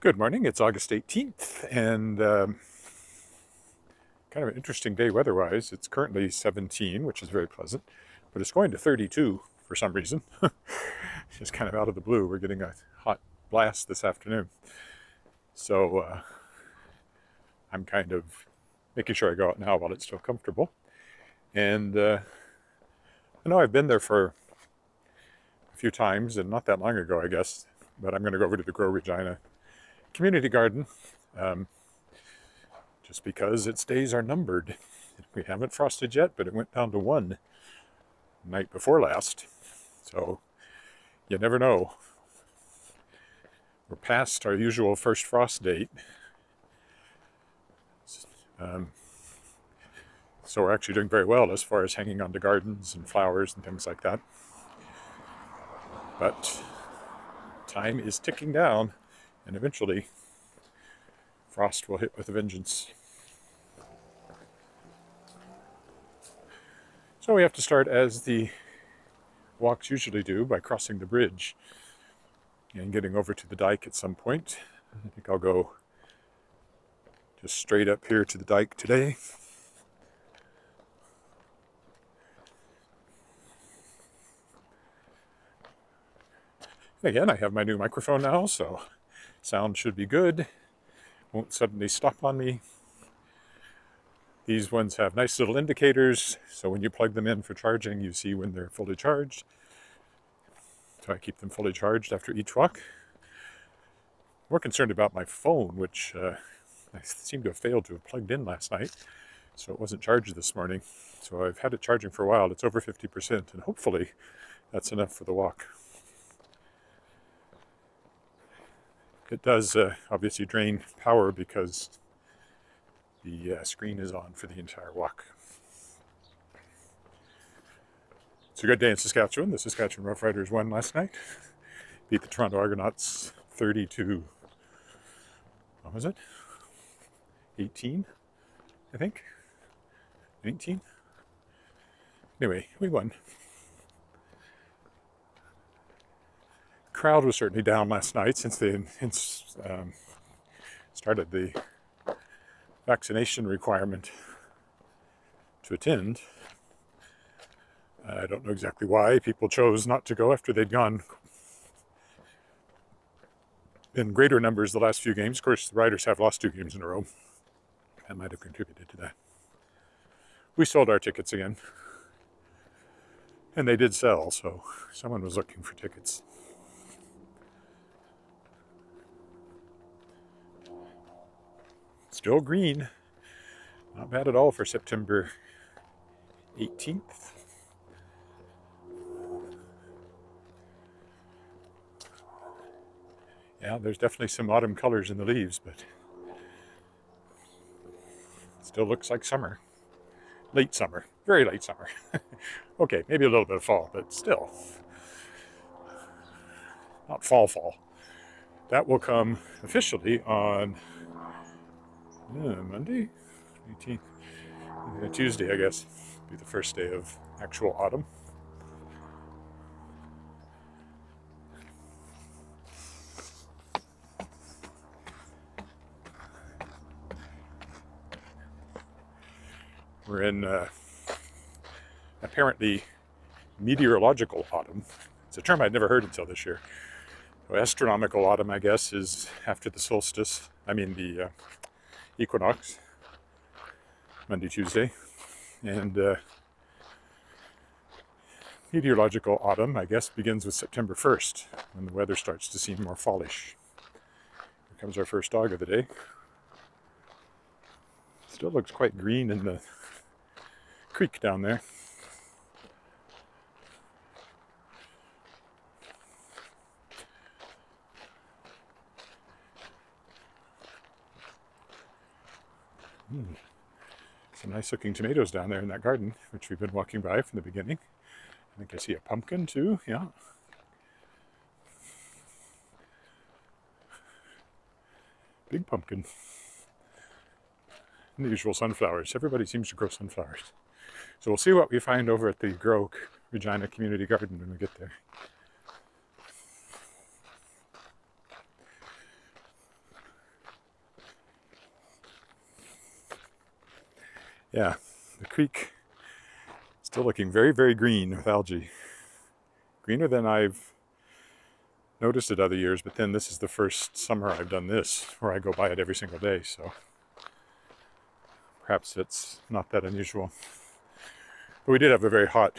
Good morning, it's August 18th, and kind of an interesting day weather-wise. It's currently 17, which is very pleasant, but it's going to 32 for some reason. Just kind of out of the blue. We're getting a hot blast this afternoon. So I'm kind of making sure I go out now while it's still comfortable. And I know I've been there for a few times, and not that long ago, I guess, but I'm going to go over to the Grow Regina Community Garden, just because its days are numbered. We haven't frosted yet, but it went down to 1 night before last, so you never know. We're past our usual first frost date, so we're actually doing very well as far as hanging on to gardens and flowers and things like that. But time is ticking down, and eventually frost will hit with a vengeance. So we have to start, as the walks usually do, by crossing the bridge and getting over to the dike at some point. I think I'll go just straight up here to the dike today. Again, I have my new microphone now, so sound should be good. Won't suddenly stop on me. These ones have nice little indicators, so when you plug them in for charging, you see when they're fully charged. So I keep them fully charged after each walk. More concerned about my phone, which I seem to have failed to have plugged in last night, so it wasn't charged this morning. So I've had it charging for a while. It's over 50%, and hopefully that's enough for the walk. It does obviously drain power because the screen is on for the entire walk. It's a good day in Saskatchewan. The Saskatchewan Roughriders won last night. Beat the Toronto Argonauts 30 to, what was it? 18, I think? 19? Anyway, we won. Crowd was certainly down last night since they started the vaccination requirement to attend. I don't know exactly why people chose not to go after they'd gone in greater numbers the last few games. Of course, the Riders have lost 2 games in a row. That might have contributed to that. We sold our tickets again, and they did sell, so someone was looking for tickets. Still green. Not bad at all for September 18th. Yeah, there's definitely some autumn colors in the leaves, but it still looks like summer. Late summer. Very late summer. Okay, maybe a little bit of fall, but still. Not fall. That will come officially on Monday, 18th, Tuesday, I guess, be the first day of actual autumn. We're in apparently meteorological autumn. It's a term I'd never heard until this year. So astronomical autumn, I guess, is after the solstice. I mean the equinox, Monday, Tuesday, and meteorological autumn, I guess, begins with September 1st, when the weather starts to seem more fallish. Here comes our first dog of the day. Still looks quite green in the creek down there. Some nice looking tomatoes down there in that garden, which we've been walking by from the beginning. I think I see a pumpkin too, yeah. Big pumpkin. And the usual sunflowers. Everybody seems to grow sunflowers. So we'll see what we find over at the Grow Regina Community Garden when we get there. Yeah, the creek still looking very, very green with algae. Greener than I've noticed it other years, but then this is the first summer I've done this, where I go by it every single day, so perhaps it's not that unusual. But we did have a very hot,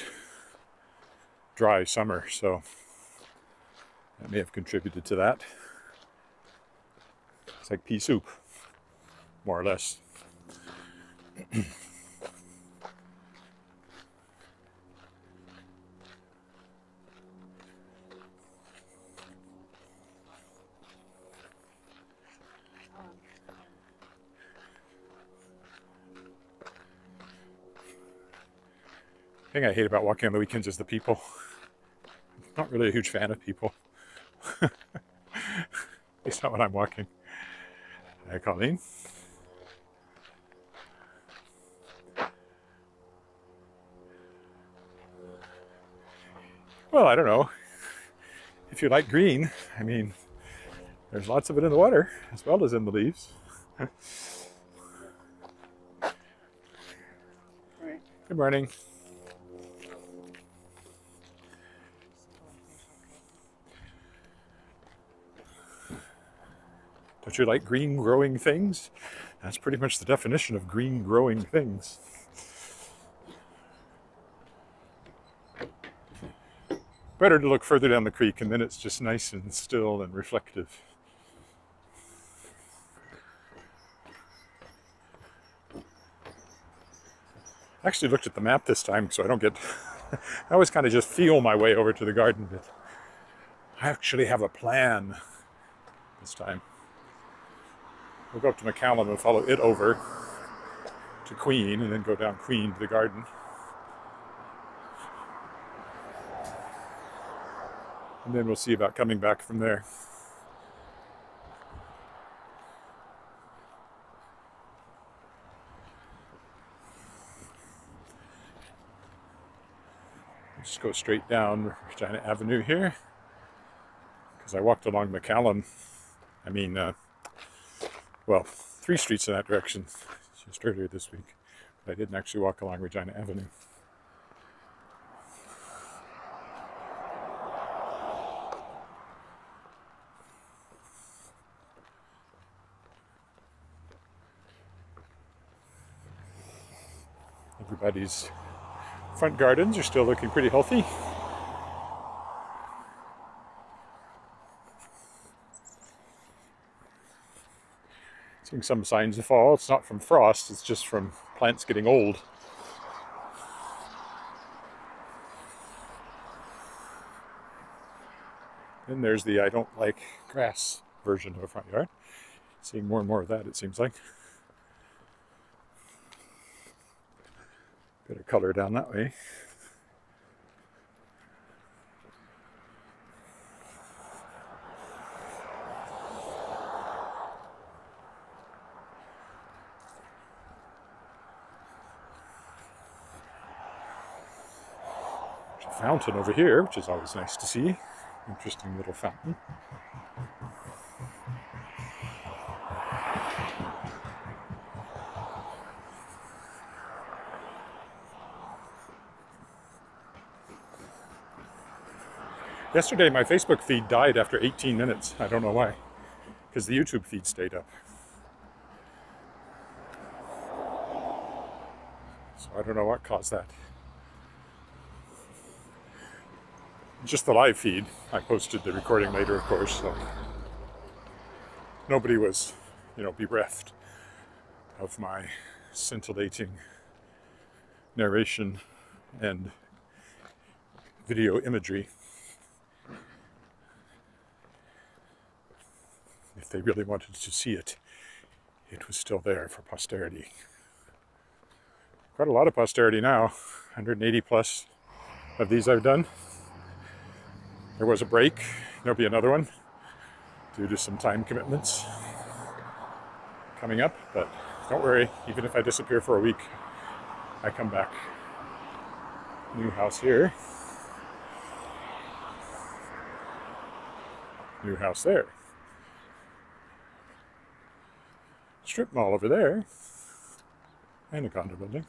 dry summer, so that may have contributed to that. It's like pea soup, more or less. The thing I hate about walking on the weekends is the people. I'm not really a huge fan of people. At least not when I'm walking. Hi, Colleen. Well, I don't know. If you like green, I mean, there's lots of it in the water as well as in the leaves. Good morning. Don't you like green growing things? That's pretty much the definition of green growing things. Better to look further down the creek, and then it's just nice and still and reflective. I actually looked at the map this time, so I don't get... I always kind of just feel my way over to the garden, but I actually have a plan this time. We'll go up to McCallum and follow it over to Queen, and then go down Queen to the garden. And then we'll see about coming back from there. Just go straight down Regina Avenue here, because I walked along McCallum. I mean, well, 3 streets in that direction just earlier this week, but I didn't actually walk along Regina Avenue. Everybody's front gardens are still looking pretty healthy. Seeing some signs of fall. It's not from frost, it's just from plants getting old. Then there's the I don't like grass version of a front yard. Seeing more and more of that, it seems like. Bit of color down that way. There's a fountain over here, which is always nice to see. Interesting little fountain. Yesterday, my Facebook feed died after 18 minutes. I don't know why, because the YouTube feed stayed up. So I don't know what caused that. Just the live feed. I posted the recording later, of course, so nobody was, bereft of my scintillating narration and video imagery. If they really wanted to see it, it was still there for posterity. Quite a lot of posterity now, 180 plus of these I've done. There was a break, there'll be another one due to some time commitments coming up, but don't worry, even if I disappear for a week, I come back. New house here. New house there. Strip mall over there. and a condo building.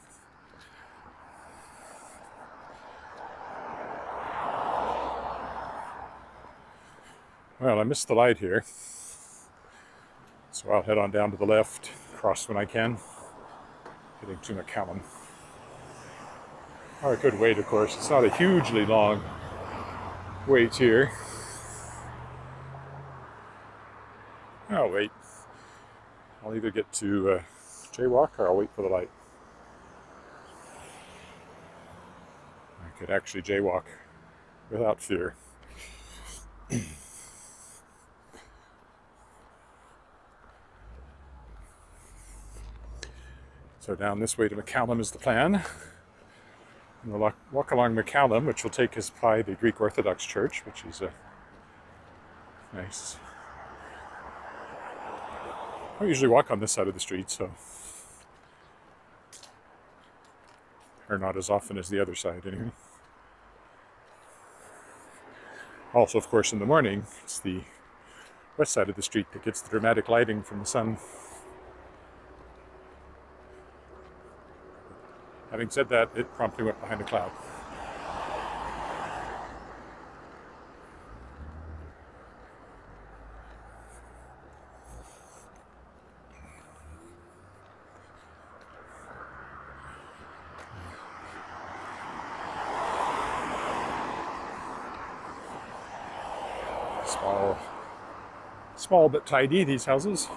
Well, I missed the light here, so I'll head on down to the left, cross when I can, heading to McCallum. Or I could wait, of course. It's not a hugely long wait here. I'll wait. I'll either get to jaywalk or I'll wait for the light. I could actually jaywalk without fear. So down this way to McCallum is the plan. And we'll walk along McCallum, which will take us by the Greek Orthodox Church, which is a nice... I usually walk on this side of the street, so... or not as often as the other side, anyway. Also, of course, in the morning, it's the west side of the street that gets the dramatic lighting from the sun. Having said that, it promptly went behind a cloud. Small but tidy, these houses.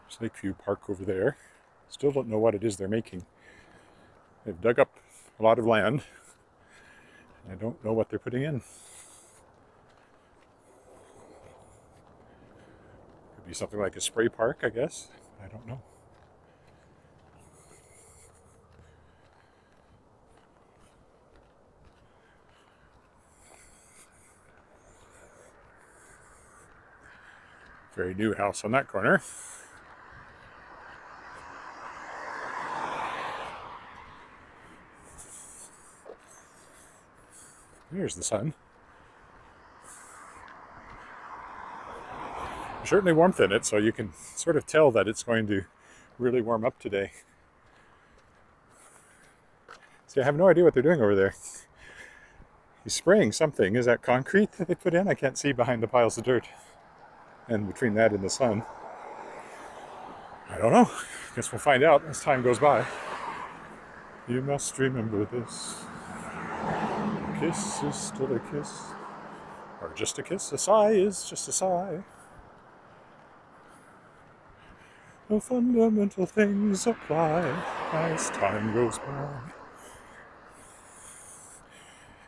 There's Lakeview Park over there. Still don't know what it is they're making. They've dug up a lot of land. I don't know what they're putting in. Could be something like a spray park, I guess. I don't know. Very new house on that corner. Here's the sun. There's certainly warmth in it, so you can sort of tell that it's going to really warm up today. See, I have no idea what they're doing over there. He's spraying something. Is that concrete that they put in? I can't see behind the piles of dirt. And between that and the sun, I don't know. Guess we'll find out as time goes by. You must remember this. A kiss is still a kiss. Or just a kiss. A sigh is just a sigh. No fundamental things apply as time goes by.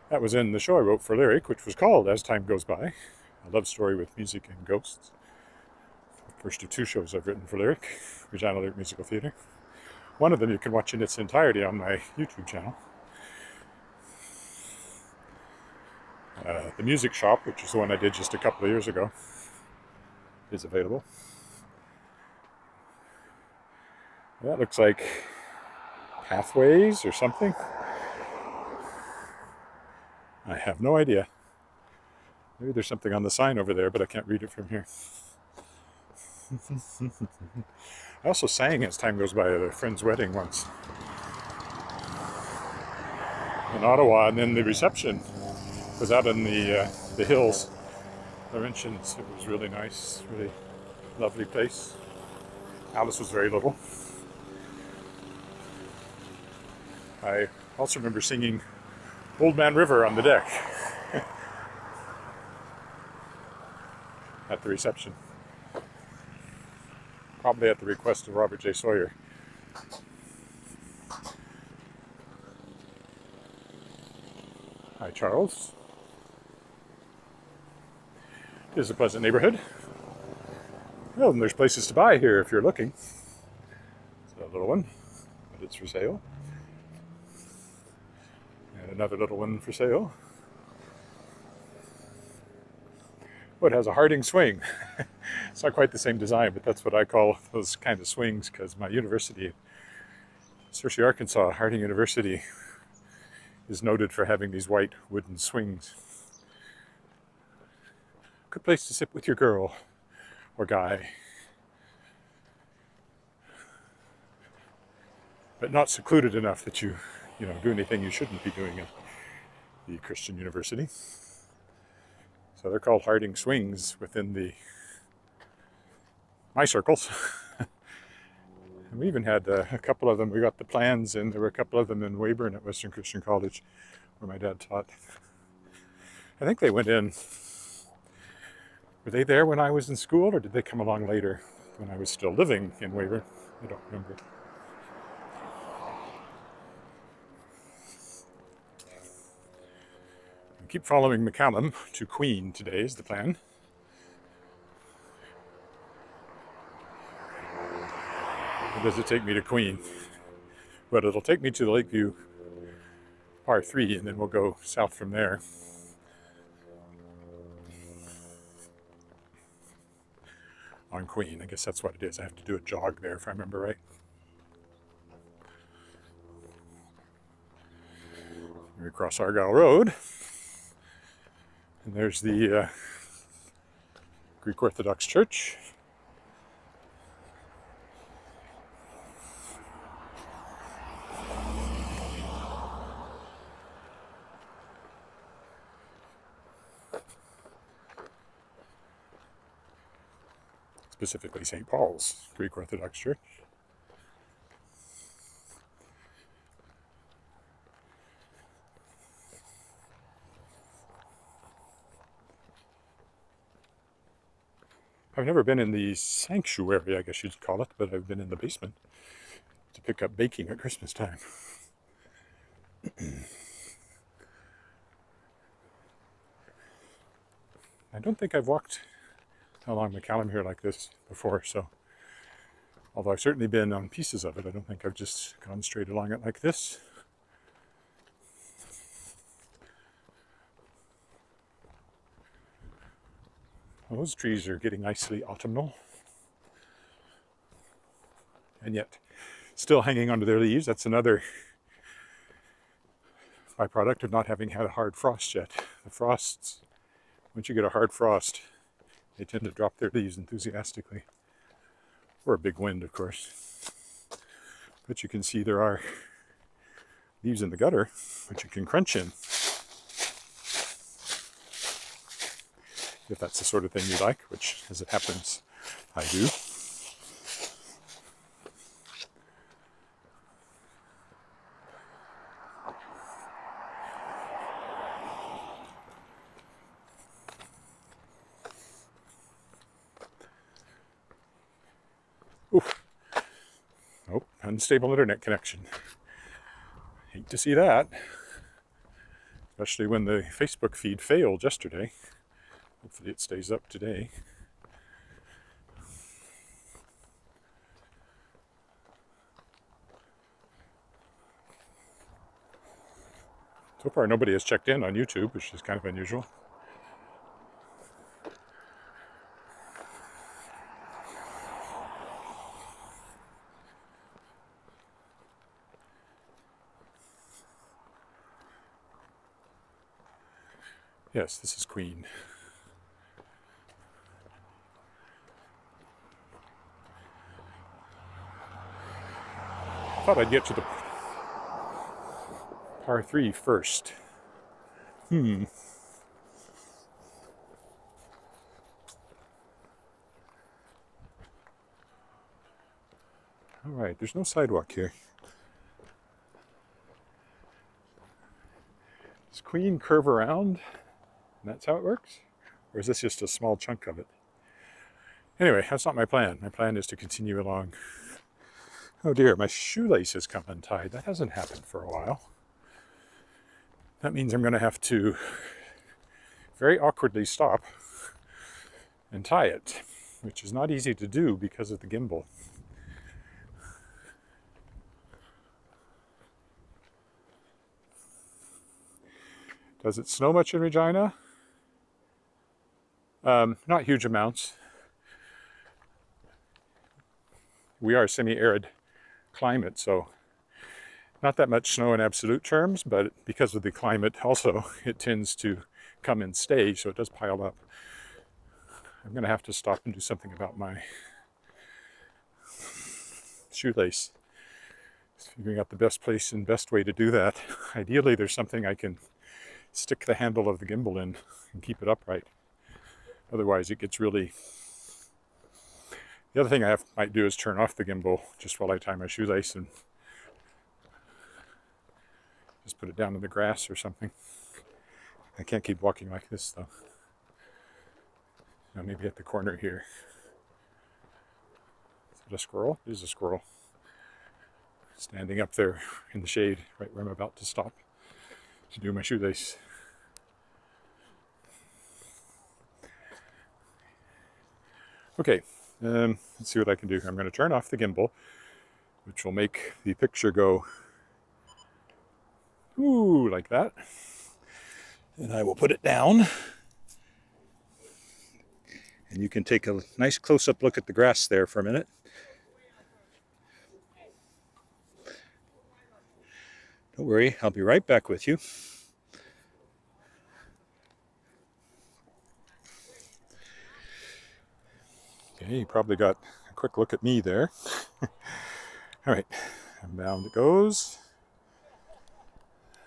That was in the show I wrote for Lyric, which was called As Time Goes By. A love story with music and ghosts. First of two shows I've written for Lyric, Regina Lyric Musical Theatre. One of them you can watch in its entirety on my YouTube channel. The Music Shop, which is the one I did just a couple of years ago, is available. That looks like pathways or something. I have no idea. Maybe there's something on the sign over there, but I can't read it from here. I also sang As Time Goes By at a friend's wedding once in Ottawa, and then the reception was out in the hills, Laurentians. It was really nice, really lovely place. Alice was very little. I also remember singing Old Man River on the deck at the reception. Probably at the request of Robert J. Sawyer. Hi, Charles. It is a pleasant neighborhood. Well, and there's places to buy here if you're looking. It's a little one, but it's for sale. And another little one for sale. Oh, it has a Harding swing. It's not quite the same design, but that's what I call those kind of swings, because my university, Searcy, Arkansas, Harding University, is noted for having these white wooden swings. good place to sit with your girl or guy. But not secluded enough that you do anything you shouldn't be doing at the Christian university. So they're called Harding Swings within my circles. And we even had a couple of them. We got the plans, and there were a couple of them in Weyburn at Western Christian College, where my dad taught. I think they went in. Were they there when I was in school, or did they come along later when I was still living in Weyburn? I don't remember. I keep following McCallum to Queen today is the plan. Or does it take me to Queen? But it'll take me to the Lakeview Par 3, and then we'll go south from there. On Queen. I guess that's what it is. I have to do a jog there if I remember right. We cross Argyle Road. And there's the Greek Orthodox Church. Specifically St. Paul's Greek Orthodox Church. I've never been in the sanctuary, I guess you'd call it, but I've been in the basement to pick up baking at Christmas time. I don't think I've walked along McCallum here like this before, so although I've certainly been on pieces of it, I don't think I've just gone straight along it like this. Those trees are getting nicely autumnal, and yet still hanging onto their leaves. That's another byproduct of not having had a hard frost yet. The frosts, once you get a hard frost, they tend to drop their leaves enthusiastically. Or a big wind, of course. But you can see there are leaves in the gutter, which you can crunch in. If that's the sort of thing you like, which, as it happens, I do. Oof. Oh, unstable internet connection. Hate to see that. Especially when the Facebook feed failed yesterday. Hopefully it stays up today. So far nobody has checked in on YouTube, which is kind of unusual. Yes, this is Queen. I thought I'd get to the Par 3 first. All right, there's no sidewalk here. Does Queen curve around? And that's how it works? Or is this just a small chunk of it? Anyway, that's not my plan. My plan is to continue along. Oh dear, my shoelace has come untied. That hasn't happened for a while. That means I'm going to have to very awkwardly stop and tie it, which is not easy to do because of the gimbal. Does it snow much in Regina? Not huge amounts. We are semi-arid climate, so not that much snow in absolute terms, but because of the climate also, it tends to come and stay, so it does pile up. I'm going to have to stop and do something about my shoelace. Just figuring out the best place and best way to do that. Ideally, there's something I can stick the handle of the gimbal in and keep it upright. Otherwise, it gets really... The other thing I might do is turn off the gimbal just while I tie my shoelace and just put it down in the grass or something. I can't keep walking like this, though. Now maybe at the corner here. Is it a squirrel? It is a squirrel. Standing up there in the shade, right where I'm about to stop to do my shoelace. Okay, let's see what I can do. I'm going to turn off the gimbal, which will make the picture go ooh, like that. And I will put it down. And you can take a nice close-up look at the grass there for a minute. Don't worry, I'll be right back with you. Okay, you probably got a quick look at me there. All right, and down it goes.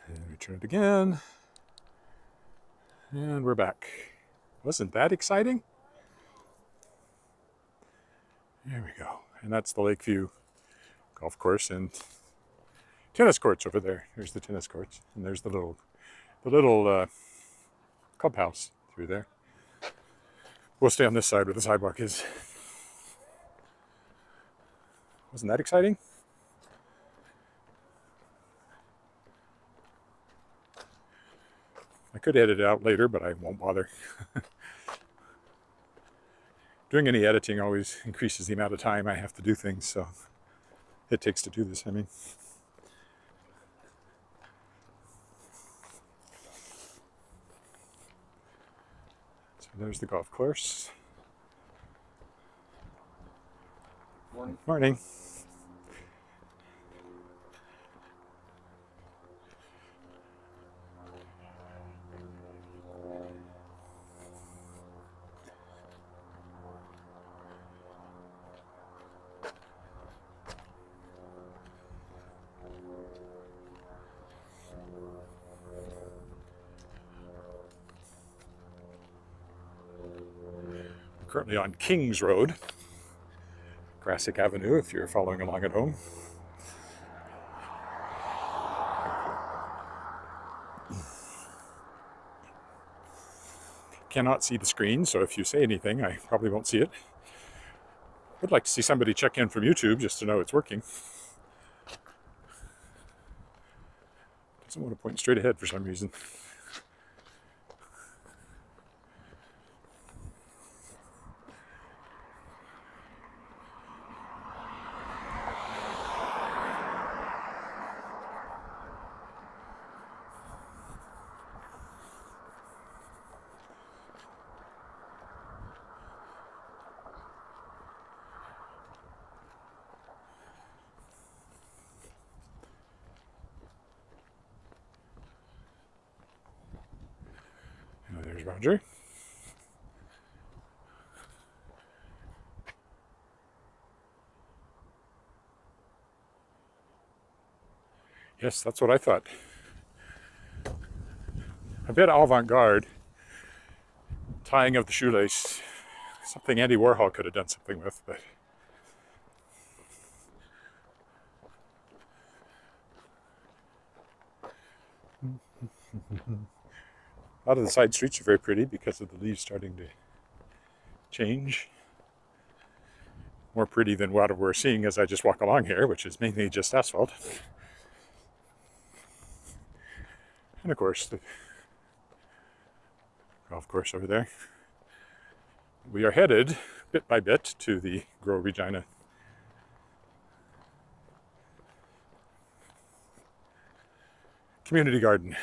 And we turn it again. And we're back. Wasn't that exciting? There we go. And that's the Lakeview golf course and tennis courts over there. There's the tennis courts. And there's the little clubhouse through there. We'll stay on this side where the sidewalk is. Wasn't that exciting? I could edit it out later, but I won't bother. Doing any editing always increases the amount of time I have to do things, so it takes to do this, I mean. So there's the golf course. Morning. Morning. Currently on Kings Road, Grassic Avenue, if you're following along at home. Cannot see the screen, so if you say anything, I probably won't see it. I'd like to see somebody check in from YouTube just to know it's working. Doesn't want to point straight ahead for some reason. There's Roger. Yes, that's what I thought. A bit avant-garde. Tying of the shoelace. Something Andy Warhol could have done something with, but... A lot of the side streets are very pretty because of the leaves starting to change. More pretty than what we're seeing as I just walk along here, which is mainly just asphalt. And of course, the golf course over there. We are headed, bit by bit, to the Grow Regina Community Garden.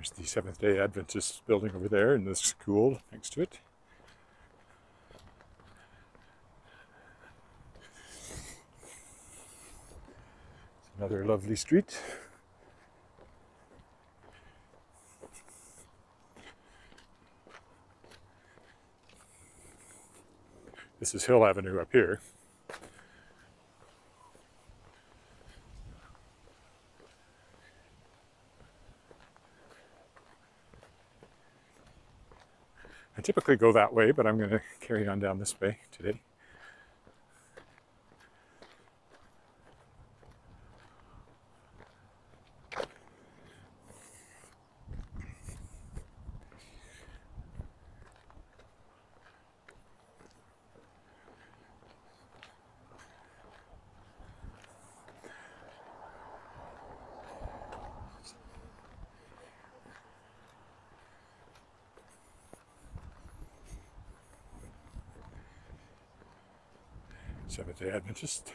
There's the Seventh-day Adventist building over there and the school next to it. Another lovely street. This is Hill Avenue up here. I typically go that way, but I'm going to carry on down this way today. Seventh-day Adventist.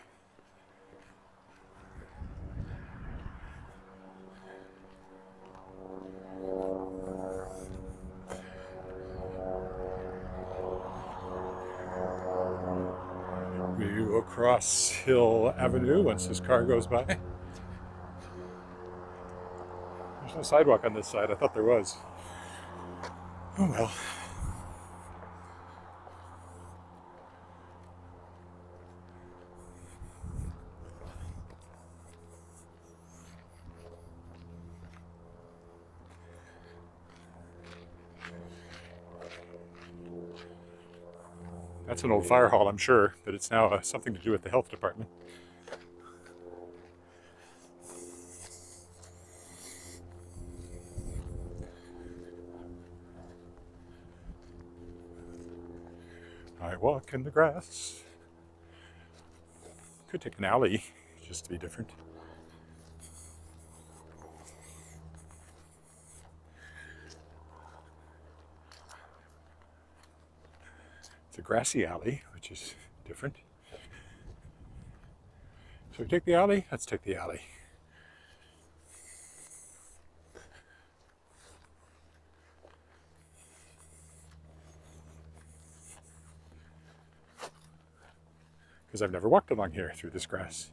We will cross Hill Avenue once this car goes by. There's no sidewalk on this side. I thought there was. Oh well. That's an old fire hall, I'm sure, but it's now something to do with the health department. I walk in the grass. Could take an alley just to be different. It's a grassy alley, which is different. So we take the alley? Let's take the alley. Because I've never walked along here through this grass.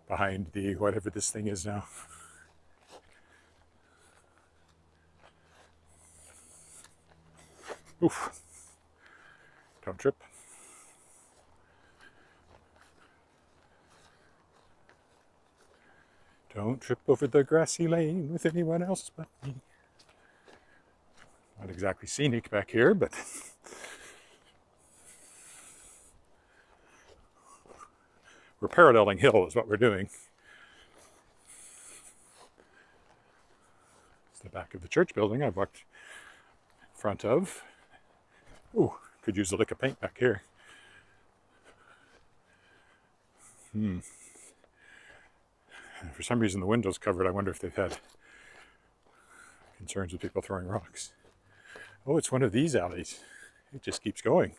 Behind the whatever this thing is now. Oof. Don't trip. Don't trip over the grassy lane with anyone else but me. Not exactly scenic back here, but we're paralleling hill is what we're doing. It's the back of the church building I've walked in front of. Ooh, could use a lick of paint back here. For some reason the window's covered. I wonder if they've had concerns with people throwing rocks. Oh, it's one of these alleys. It just keeps going.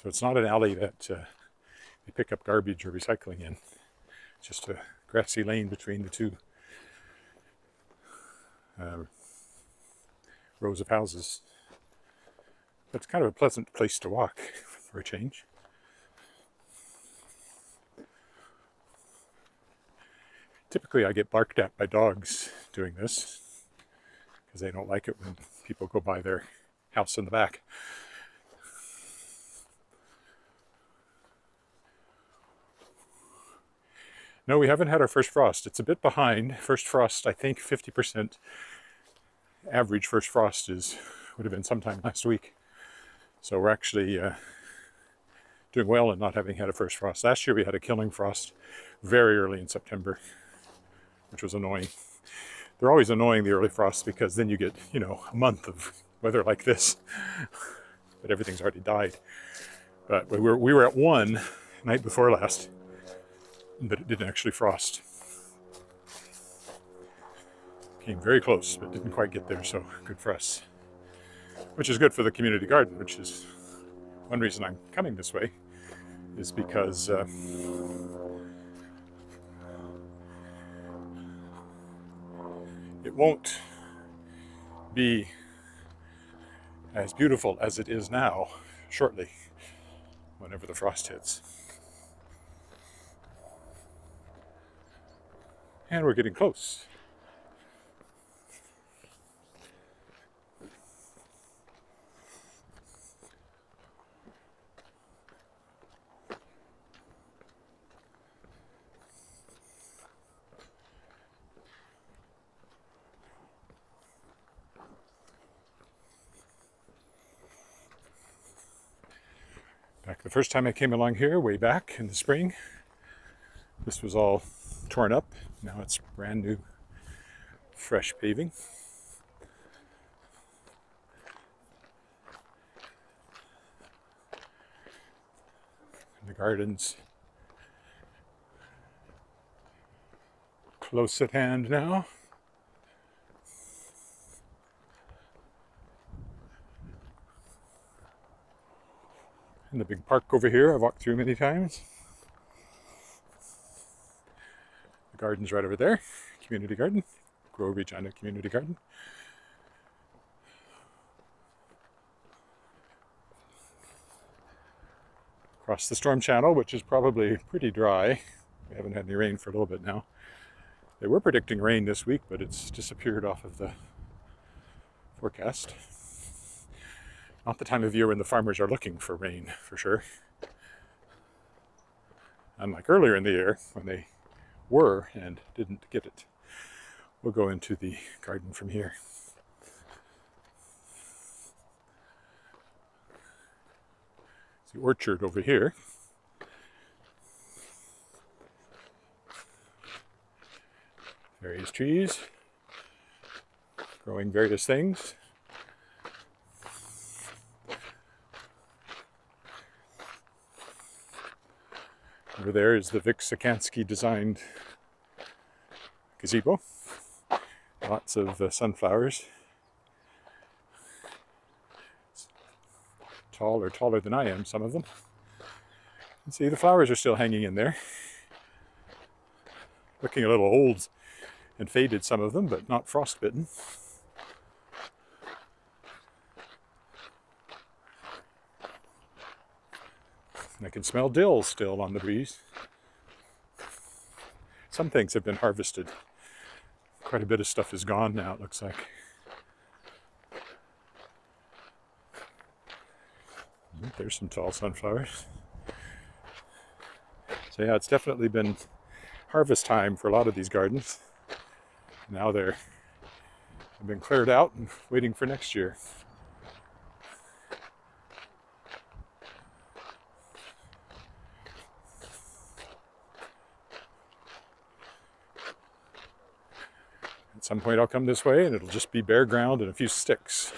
So it's not an alley that you pick up garbage or recycling in. It's just a grassy lane between the two rows of houses. But it's kind of a pleasant place to walk for a change. Typically I get barked at by dogs doing this because they don't like it when people go by their house in the back. No, we haven't had our first frost. It's a bit behind. First frost, I think 50% average first frost would have been sometime last week. So we're actually doing well in not having had a first frost. Last year we had a killing frost very early in September, which was annoying. They're always annoying, the early frosts, because then you get, you know, a month of weather like this, but everything's already died. But we were at 1 night before last, but it didn't actually frost. Came very close, but didn't quite get there, so good for us. Which is good for the community garden, which is one reason I'm coming this way, is because it won't be as beautiful as it is now shortly, whenever the frost hits. And we're getting close. Back the first time I came along here, way back in the spring, this was all torn up. Now it's brand new, fresh paving. And the garden's close at hand now. And the big park over here I've walked through many times. The garden's right over there, community garden, Grow Regina Community Garden. Across the storm channel, which is probably pretty dry. We haven't had any rain for a little bit now. They were predicting rain this week, but it's disappeared off of the forecast. Not the time of year when the farmers are looking for rain, for sure. Unlike earlier in the year, when they were and didn't get it. We'll go into the garden from here. It's the orchard over here. Various trees, growing various things. Over there is the Vic Sikansky designed gazebo. Lots of sunflowers. Tall or taller than I am, some of them. And see, the flowers are still hanging in there. Looking a little old and faded, some of them, but not frostbitten. I can smell dill still on the breeze. Some things have been harvested. Quite a bit of stuff is gone now, it looks like. There's some tall sunflowers. So yeah, it's definitely been harvest time for a lot of these gardens. Now they've been cleared out and waiting for next year. At some point I'll come this way and it'll just be bare ground and a few sticks.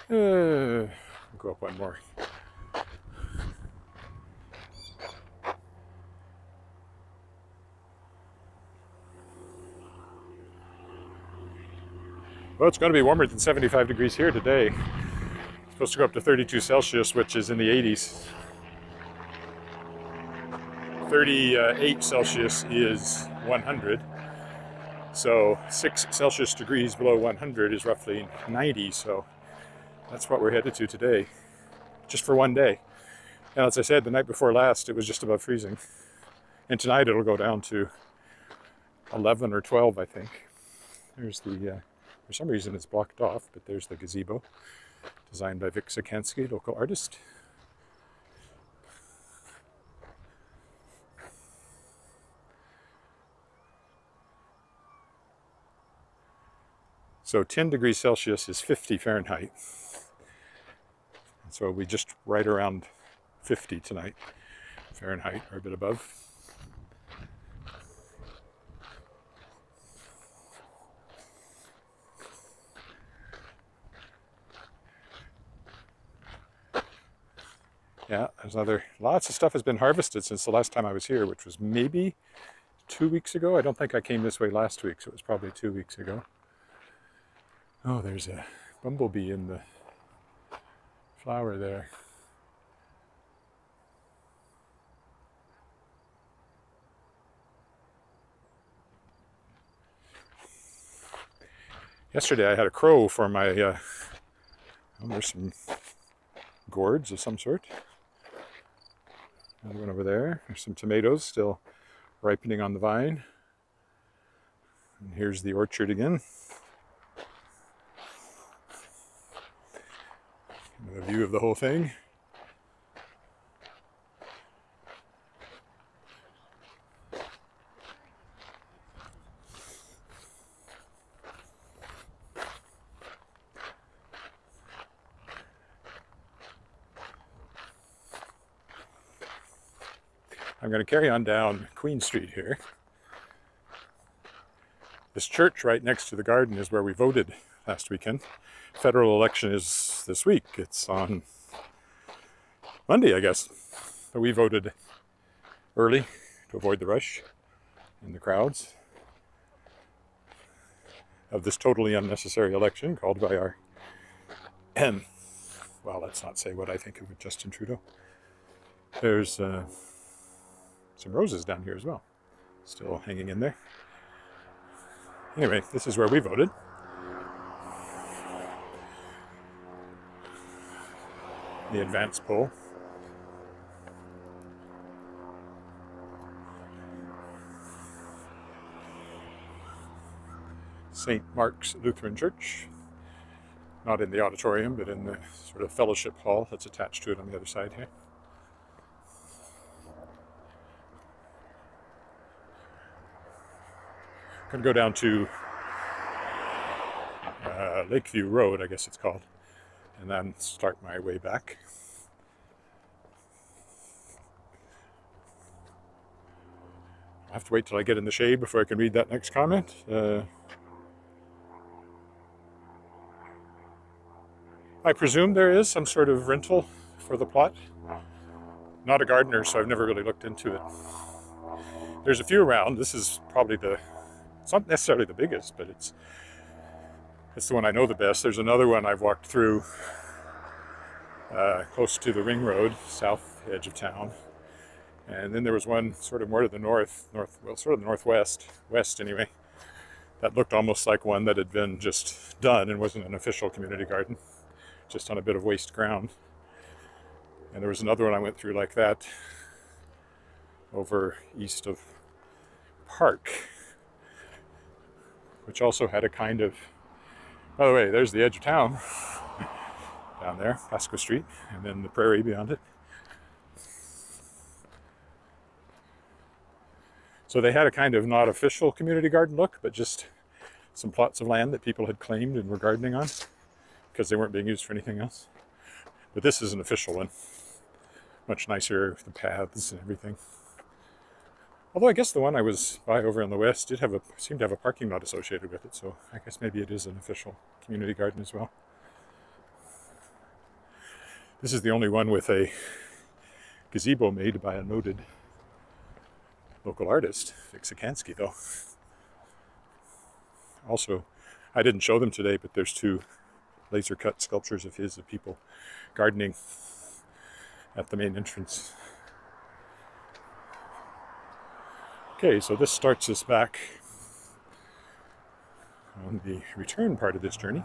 I'll go up one more. Well, it's going to be warmer than 75 degrees here today. It's supposed to go up to 32 Celsius, which is in the 80s. 38 Celsius is 100. So 6 Celsius degrees below 100 is roughly 90. So that's what we're headed to today, just for one day. And as I said, the night before last, it was just above freezing. And tonight it'll go down to 11 or 12, I think. There's the... For some reason it's blocked off, but there's the gazebo, designed by Vic Sikansky, local artist. So 10 degrees Celsius is 50 Fahrenheit. And so we just right around 50 tonight, Fahrenheit, or a bit above. Yeah, there's lots of stuff has been harvested since the last time I was here, which was maybe 2 weeks ago. I don't think I came this way last week, so it was probably 2 weeks ago. Oh, there's a bumblebee in the flower there. Yesterday I had a crow for my, there's some gourds of some sort. Another one over there. There's some tomatoes still ripening on the vine. And here's the orchard again. A view of the whole thing. I'm going to carry on down Queen Street here. This church right next to the garden is where we voted last weekend. Federal election is this week. It's on Monday, I guess. But we voted early to avoid the rush and the crowds of this totally unnecessary election called by our, well, let's not say what I think of Justin Trudeau. There's some roses down here as well, still hanging in there. Anyway, this is where we voted. The advance poll. St. Mark's Lutheran Church. Not in the auditorium, but in the sort of fellowship hall that's attached to it on the other side here. I'm going to go down to Lakeview Road, I guess it's called, and then start my way back. I have to wait till I get in the shade before I can read that next comment. I presume there is some sort of rental for the plot. Not a gardener, so I've never really looked into it. There's a few around. This is probably it's not necessarily the biggest, but it's the one I know the best. There's another one I've walked through close to the ring road, south edge of town. And then there was one sort of more to the well, sort of the northwest, west anyway, that looked almost like one that had been just done and wasn't an official community garden, just on a bit of waste ground. And there was another one I went through like that over east of Park, which also had a kind of, by the way, there's the edge of town down there, Pasco Street, and then the prairie beyond it. So they had a kind of not official community garden look, but just some plots of land that people had claimed and were gardening on because they weren't being used for anything else. But this is an official one. Much nicer with the paths and everything. Although I guess the one I was by over on the west did seemed to have a parking lot associated with it, so I guess maybe it is an official community garden as well. This is the only one with a gazebo made by a noted local artist, Vic Sikansky, though. Also, I didn't show them today, but there's two laser-cut sculptures of his of people gardening at the main entrance. Okay, so this starts us back on the return part of this journey.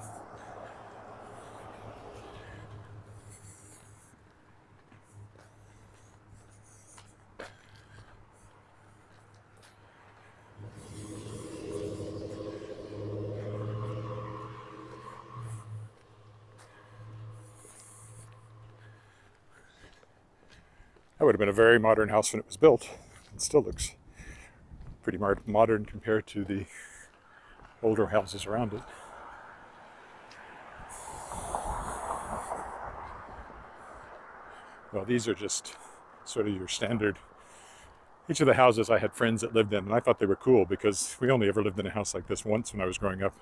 That would have been a very modern house when it was built. It still looks pretty modern compared to the older houses around it. Well, these are just sort of your standard. Each of the houses, I had friends that lived in, and I thought they were cool because we only ever lived in a house like this once when I was growing up.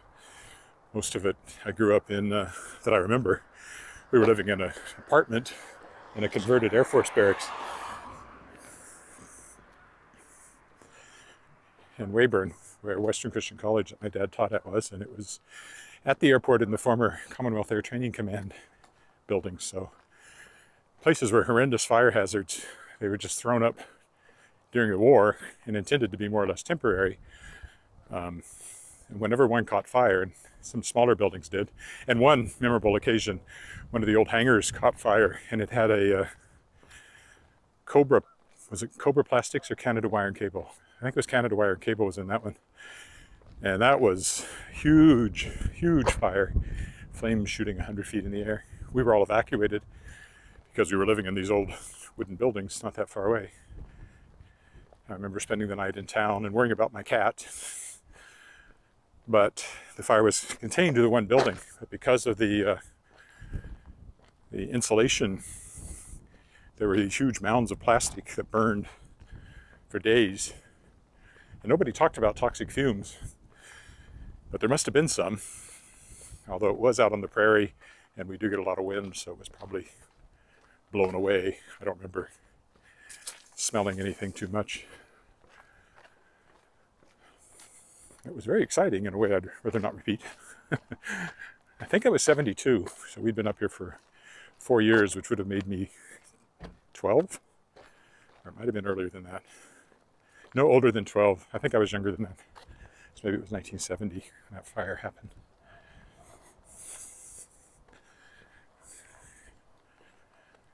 Most of it I grew up in, that I remember. We were living in an apartment in a converted Air Force barracks in Weyburn, where Western Christian College that my dad taught at was, and it was at the airport in the former Commonwealth Air Training Command building. So places were horrendous fire hazards. They were just thrown up during the war and intended to be more or less temporary. And whenever one caught fire, and some smaller buildings did, and one memorable occasion, one of the old hangars caught fire, and it had a Cobra, was it Cobra Plastics or Canada Wire and Cable? I think it was Canada Wire and Cable was in that one. And that was huge, huge fire, flames shooting 100 feet in the air. We were all evacuated because we were living in these old wooden buildings not that far away. I remember spending the night in town and worrying about my cat. But the fire was contained to the one building. But because of the insulation, there were these huge mounds of plastic that burned for days. And nobody talked about toxic fumes. But there must have been some, although it was out on the prairie, and we do get a lot of wind, so it was probably blown away. I don't remember smelling anything too much. It was very exciting in a way I'd rather not repeat. I think I was 72, so we'd been up here for 4 years, which would have made me 12, or it might have been earlier than that. No, older than 12. I think I was younger than that. So maybe it was 1970 when that fire happened.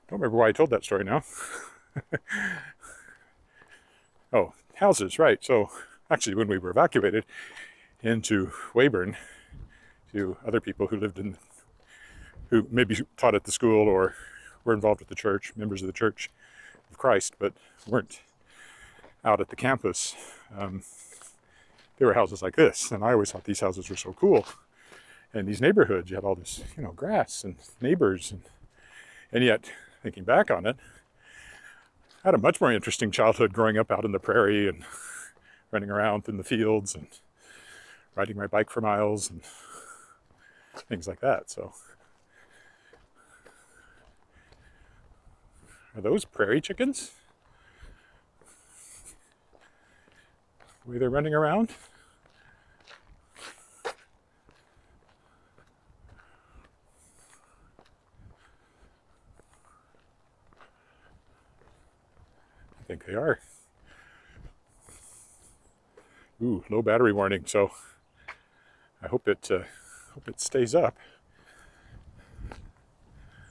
Don't remember why I told that story now. Oh, houses, right. So actually when we were evacuated into Weyburn, to other people who lived in, who maybe taught at the school or were involved with the church, members of the Church of Christ, but weren't out at the campus. There were houses like this, and I always thought these houses were so cool. And these neighborhoods, you had all this, grass and neighbors, and yet, thinking back on it, I had a much more interesting childhood growing up out in the prairie and running around in the fields and riding my bike for miles and things like that. So, are those prairie chickens? The way they're running around? I think they are. Ooh, low battery warning, so I hope it stays up.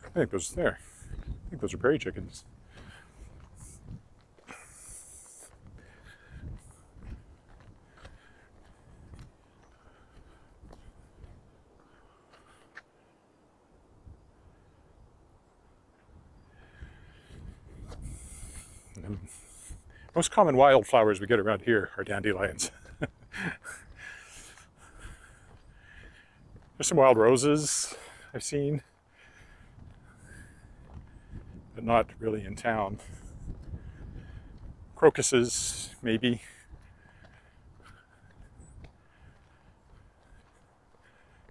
I think those are prairie chickens. And most common wildflowers we get around here are dandelions. There's some wild roses I've seen, but not really in town. Crocuses, maybe.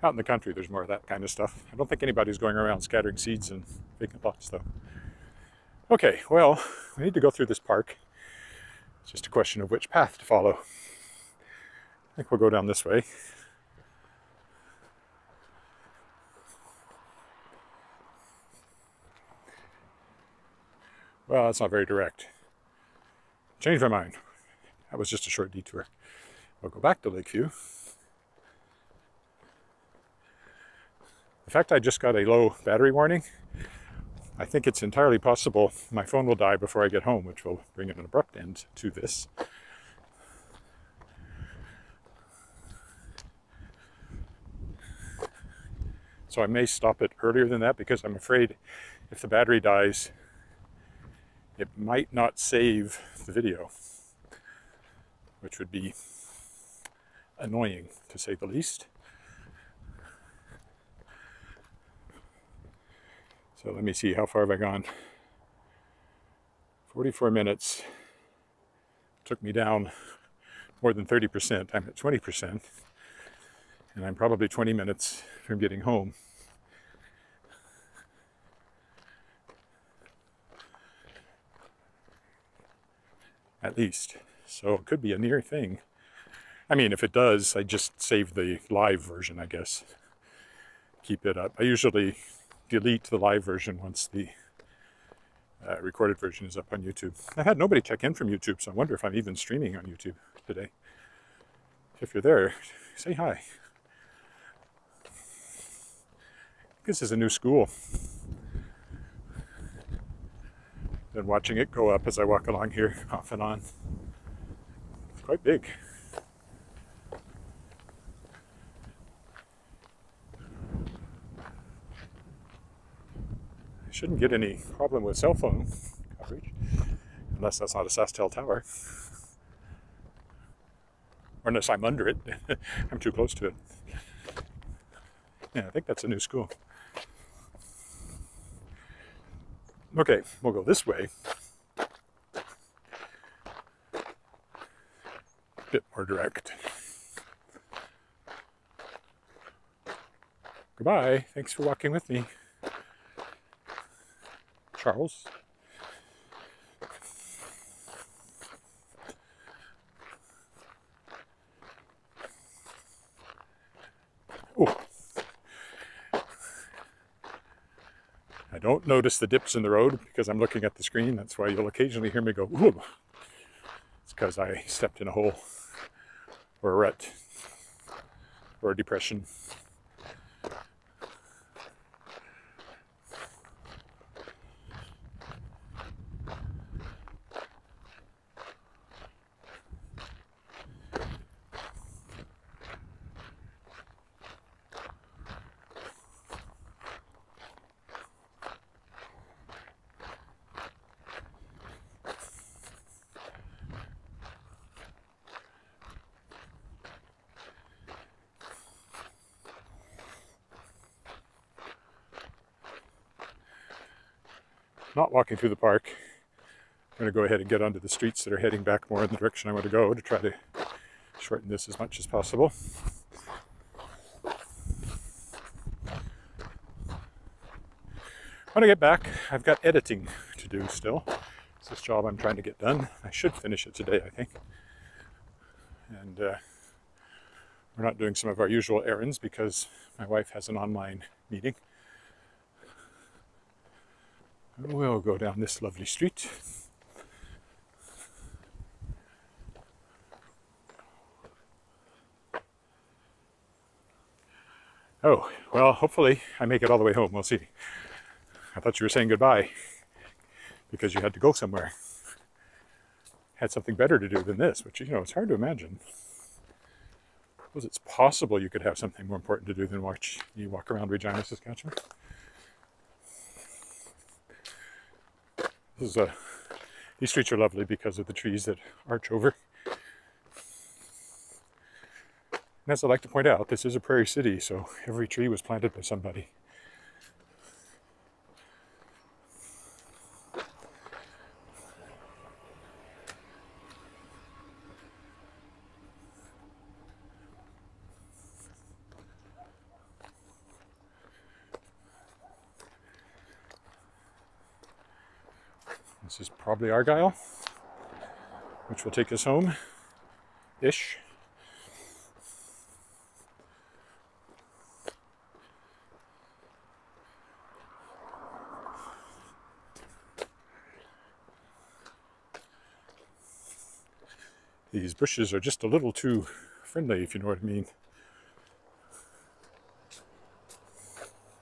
Out in the country, there's more of that kind of stuff. I don't think anybody's going around scattering seeds in vacant lots, though. Okay, well, we need to go through this park. It's just a question of which path to follow. I think we'll go down this way. Well, that's not very direct. Changed my mind. That was just a short detour. We'll go back to Lakeview. In fact, I just got a low battery warning. I think it's entirely possible my phone will die before I get home, which will bring an abrupt end to this. So I may stop it earlier than that because I'm afraid if the battery dies, it might not save the video, which would be annoying to say the least. So let me see, how far have I gone? 44 minutes. Took me down more than 30%. I'm at 20%. And I'm probably 20 minutes from getting home. at least. So it could be a near thing. I mean, if it does, I just save the live version, I guess. Keep it up. I usually delete the live version once the recorded version is up on YouTube. I had nobody check in from YouTube, so I wonder if I'm even streaming on YouTube today. If you're there, say hi. This is a new school. Been watching it go up as I walk along here, off and on. It's quite big. I shouldn't get any problem with cell phone coverage, unless that's not a Saskatchewan tower. Or unless I'm under it. I'm too close to it. Yeah, I think that's a new school. Okay, we'll go this way. A bit more direct. Goodbye. Thanks for walking with me, Charles. Oh. I don't notice the dips in the road because I'm looking at the screen. That's why you'll occasionally hear me go, ooh. It's because I stepped in a hole or a rut or a depression. Not walking through the park. I'm going to go ahead and get onto the streets that are heading back more in the direction I want to go to try to shorten this as much as possible. When I get back, I've got editing to do still. It's this job I'm trying to get done. I should finish it today, I think. And we're not doing some of our usual errands because my wife has an online meeting. We'll go down this lovely street. Oh, well, hopefully I make it all the way home. We'll see. I thought you were saying goodbye because you had to go somewhere. Had something better to do than this, which, you know, it's hard to imagine. I suppose it's possible you could have something more important to do than watch you walk around Regina, Saskatchewan. These streets are lovely because of the trees that arch over. And as I like to point out, this is a prairie city, so every tree was planted by somebody. This is probably Argyle, which will take us home-ish. These bushes are just a little too friendly, if you know what I mean.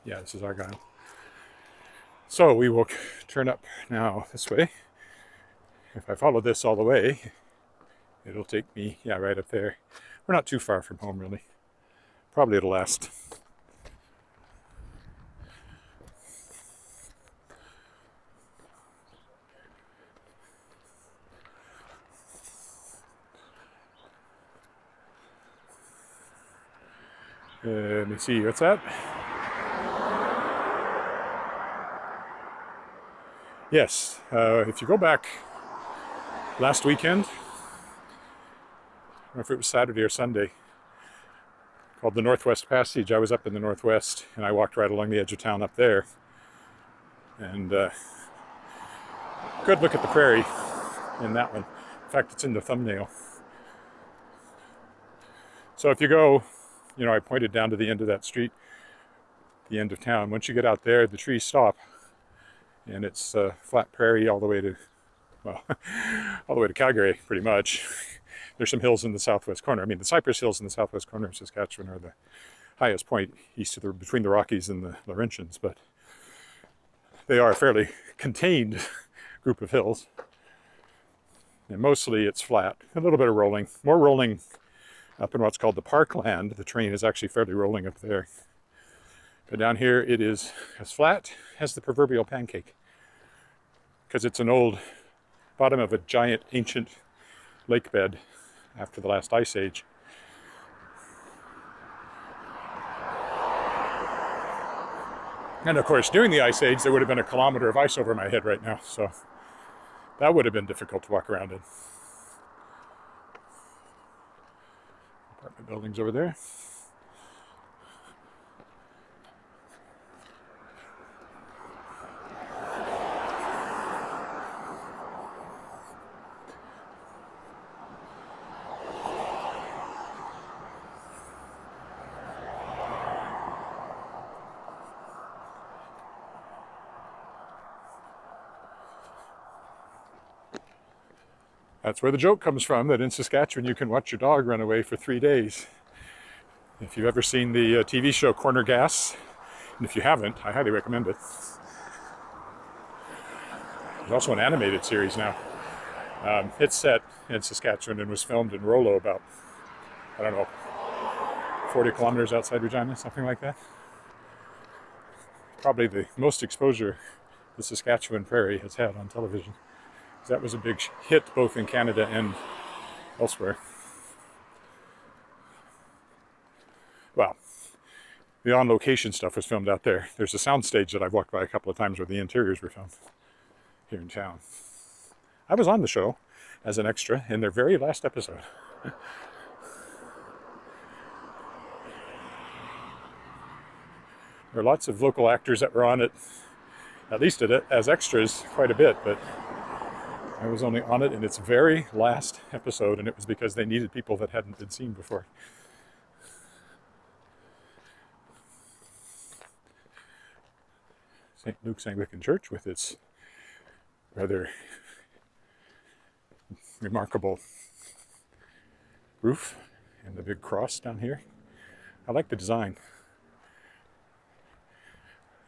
Yeah, this is Argyle. So we will turn up now this way. If I follow this all the way, it'll take me, yeah, right up there. We're not too far from home, really. Probably it'll last. Let me see, what's that? Yes, if you go back last weekend, I don't know if it was Saturday or Sunday, called the Northwest Passage. I was up in the Northwest and I walked right along the edge of town up there. And good look at the prairie in that one. fact, it's in the thumbnail. So if you go, you know, I pointed down to the end of that street, the end of town. Once you get out there, the trees stop, and it's flat prairie all the way to, well, all the way to Calgary, pretty much. There's some hills in the southwest corner. I mean, the Cypress Hills in the southwest corner of Saskatchewan are the highest point east of between the Rockies and the Laurentians, but they are a fairly contained group of hills. And mostly it's flat, a little bit of rolling, more rolling up in what's called the parkland. The terrain is actually fairly rolling up there. But down here it is as flat as the proverbial pancake, because it's an old bottom of a giant ancient lake bed after the last ice age. And of course, during the ice age, there would have been a kilometer of ice over my head right now, so that would have been difficult to walk around in. Apartment buildings over there. That's where the joke comes from, that in Saskatchewan you can watch your dog run away for 3 days. If you've ever seen the TV show Corner Gas, and if you haven't, I highly recommend it. There's also an animated series now. It's set in Saskatchewan and was filmed in Rollo about, I don't know, 40 kilometers outside Regina, something like that. Probably the most exposure the Saskatchewan prairie has had on television. That was a big hit both in Canada and elsewhere. Well, the on-location stuff was filmed out there. There's a soundstage that I've walked by a couple of times where the interiors were filmed here in town. I was on the show as an extra in their very last episode. There are lots of local actors that were on it, at least as extras, quite a bit, but I was only on it in its very last episode, and it was because they needed people that hadn't been seen before. St. Luke's Anglican Church with its rather remarkable roof and the big cross down here. I like the design.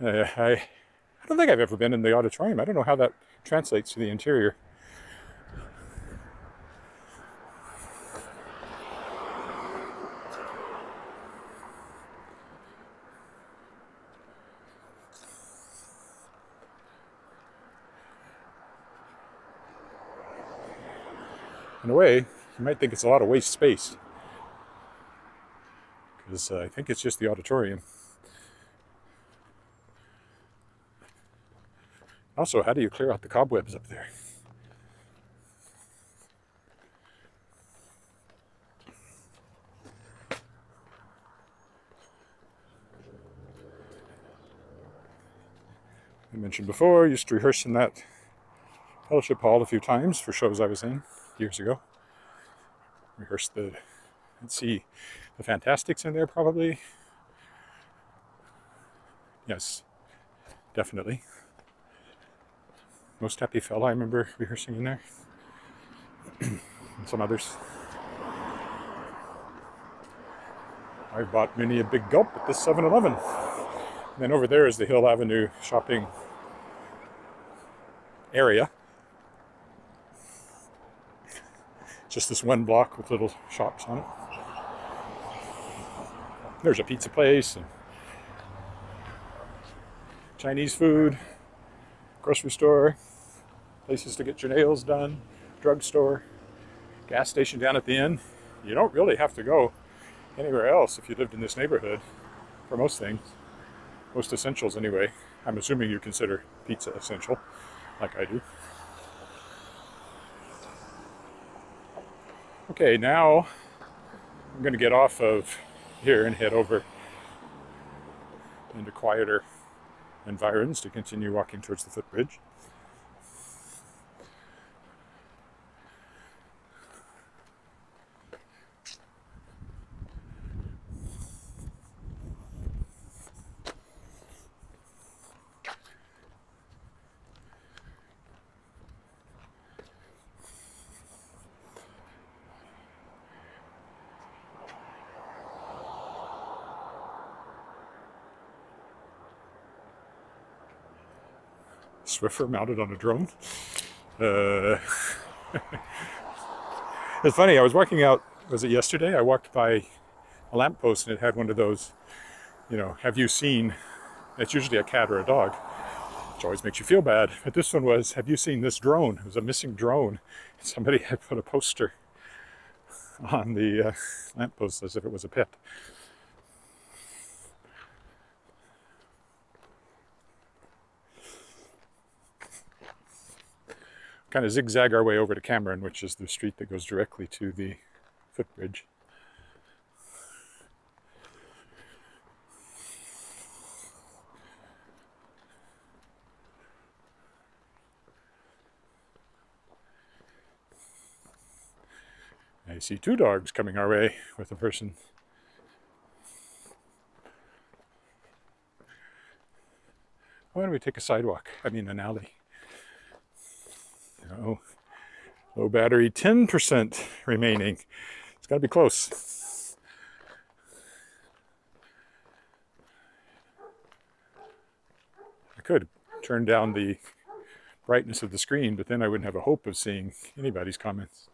I don't think I've ever been in the auditorium. I don't know how that translates to the interior. In a way, you might think it's a lot of waste space, because I think it's just the auditorium. Also, how do you clear out the cobwebs up there? I mentioned before, I used to rehearse in that fellowship hall a few times for shows I was in years ago. Rehearsed the, let's see, the Fantastics in there probably. Yes, definitely. Most Happy Fella I remember rehearsing in there. And some others. I've bought many a big gulp at this 7-Eleven. And then over there is the Hill Avenue shopping area. Just this one block with little shops on it. There's a pizza place, and Chinese food, grocery store, places to get your nails done, drugstore, gas station down at the end. You don't really have to go anywhere else if you lived in this neighborhood for most things. Most essentials anyway. I'm assuming you consider pizza essential, like I do. Okay, now I'm going to get off of here and head over into quieter environs to continue walking towards the footbridge. Swiffer mounted on a drone. It's funny, I was walking out, was it yesterday? I walked by a lamppost and it had one of those, you know, have you seen, it's usually a cat or a dog, which always makes you feel bad. But this one was, have you seen this drone? It was a missing drone. Somebody had put a poster on the lamppost as if it was a pet. Kind of zigzag our way over to Cameron, which is the street that goes directly to the footbridge. I see two dogs coming our way with a person. Why don't we take a sidewalk? I mean an alley. Oh, low battery, 10% remaining. It's got to be close. I could turn down the brightness of the screen, but then I wouldn't have a hope of seeing anybody's comments.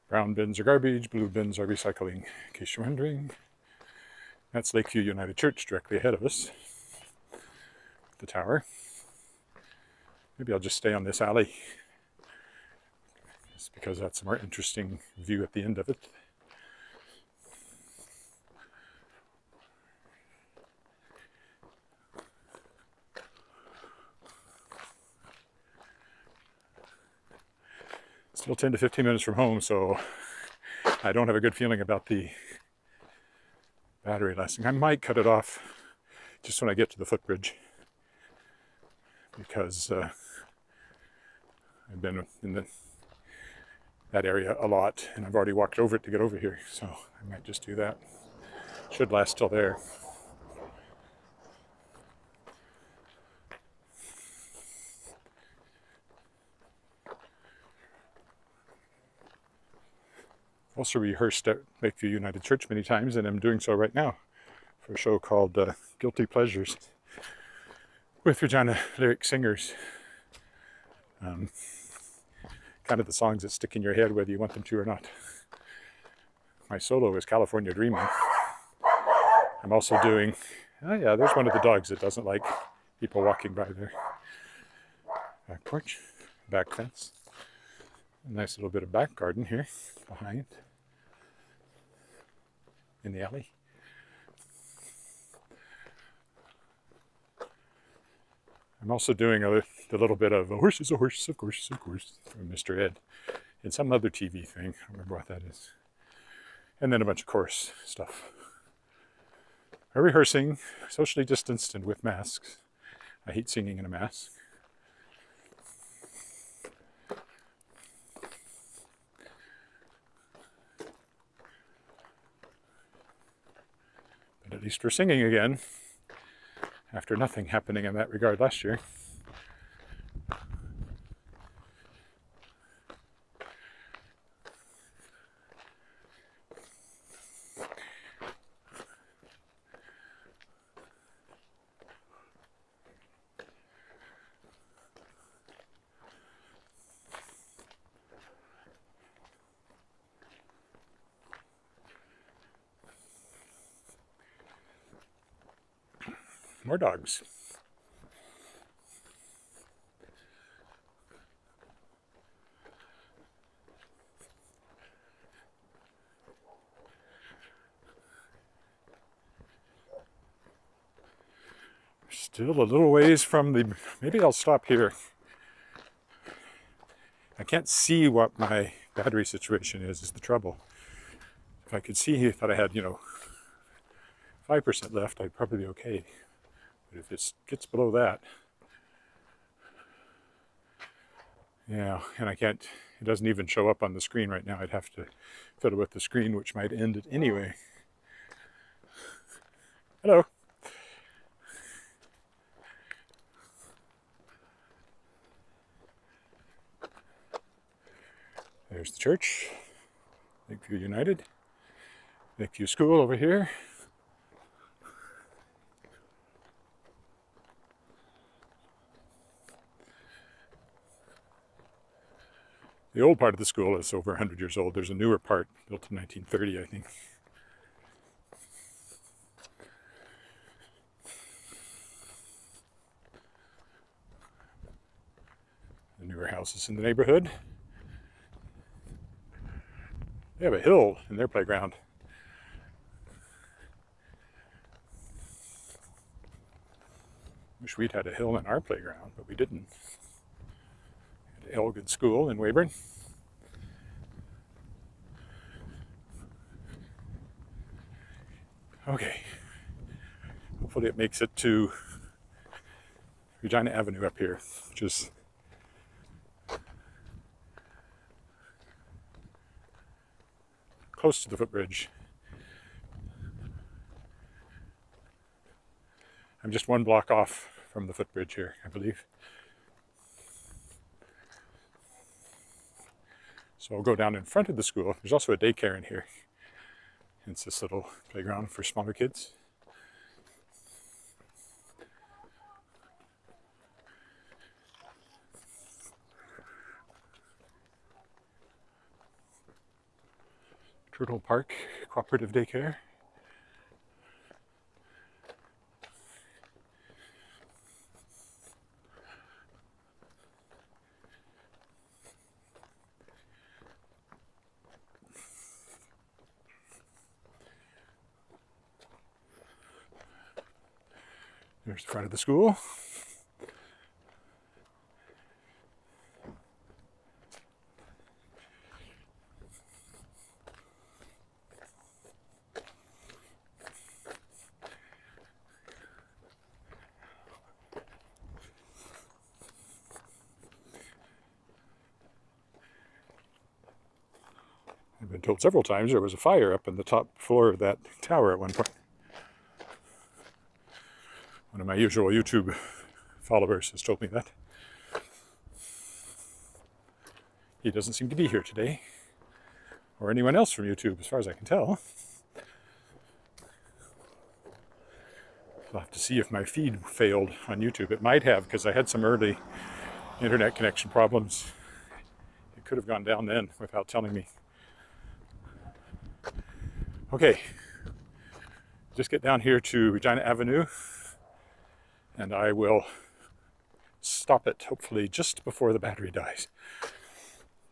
Brown bins are garbage, blue bins are recycling, in case you're wondering. That's Lakeview United Church directly ahead of us. The tower. Maybe I'll just stay on this alley, just because that's a more interesting view at the end of it. Still 10 to 15 minutes from home, so I don't have a good feeling about the battery lasting. I might cut it off just when I get to the footbridge, because I've been in that area a lot, and I've already walked over it to get over here, so I might just do that. Should last till there. Also rehearsed at Lakeview United Church many times, and I'm doing so right now for a show called Guilty Pleasures with Regina lyric singers. Kind of the songs that stick in your head whether you want them to or not. My solo is California Dreaming. I'm also doing, oh yeah, there's one of the dogs that doesn't like people walking by their back porch, back fence. A nice little bit of back garden here behind in the alley. I'm also doing the little bit of a horse is a horse, of course, from Mr. Ed and some other TV thing. I don't remember what that is. And then a bunch of chorus stuff. We're rehearsing, socially distanced and with masks. I hate singing in a mask. But at least we're singing again, after nothing happening in that regard last year. More dogs. Still a little ways from the, maybe I'll stop here. I can't see what my battery situation is the trouble. If I could see that I had, 5% left, I'd probably be okay. But if it gets below that, yeah, and I can't, it doesn't even show up on the screen right now. I'd have to fiddle with the screen, which might end it anyway. Hello. There's the church, Lakeview United, Lakeview School over here. The old part of the school is over 100 years old. There's a newer part built in 1930, I think. The newer houses in the neighborhood. They have a hill in their playground. Wish we'd had a hill in our playground, but we didn't. Elgin School in Weyburn. Okay, hopefully it makes it to Regina Avenue up here, which is close to the footbridge. I'm just one block off from the footbridge here, I believe. So I'll go down in front of the school. There's also a daycare in here. It's this little playground for smaller kids. Turtle Park Cooperative Daycare. There's the front of the school. I've been told several times there was a fire up on the top floor of that tower at one point. One of my usual YouTube followers has told me that. He doesn't seem to be here today, or anyone else from YouTube, as far as I can tell. I'll have to see if my feed failed on YouTube. It might have, because I had some early internet connection problems. It could have gone down then without telling me. Okay, just get down here to Regina Avenue, and I will stop it, hopefully just before the battery dies,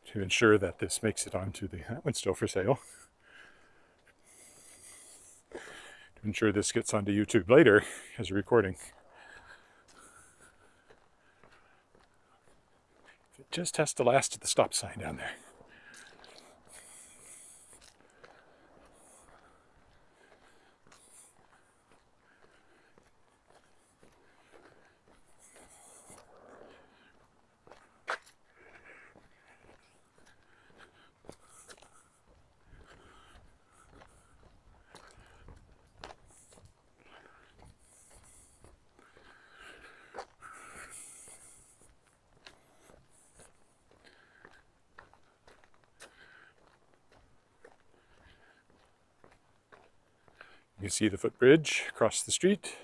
to ensure that this makes it onto the, that one's still for sale, to ensure this gets onto YouTube later as a recording. It just has to last at the stop sign down there. You can see the footbridge across the street.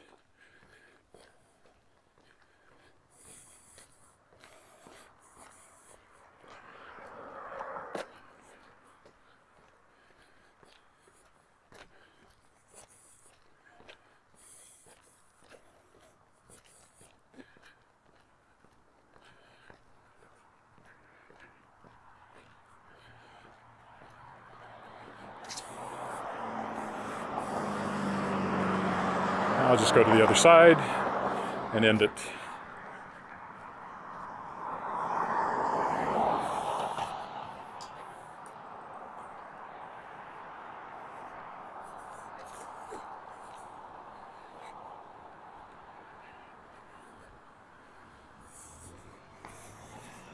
I'll just go to the other side and end it.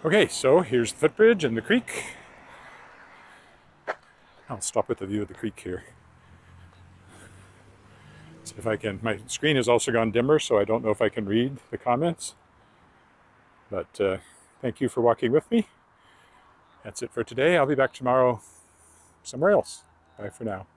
Okay, so here's the footbridge and the creek. I'll stop with the view of the creek here. See if I can, my screen has also gone dimmer, so I don't know if I can read the comments. But thank you for walking with me, That's it for today. I'll be back tomorrow somewhere else. Bye for now.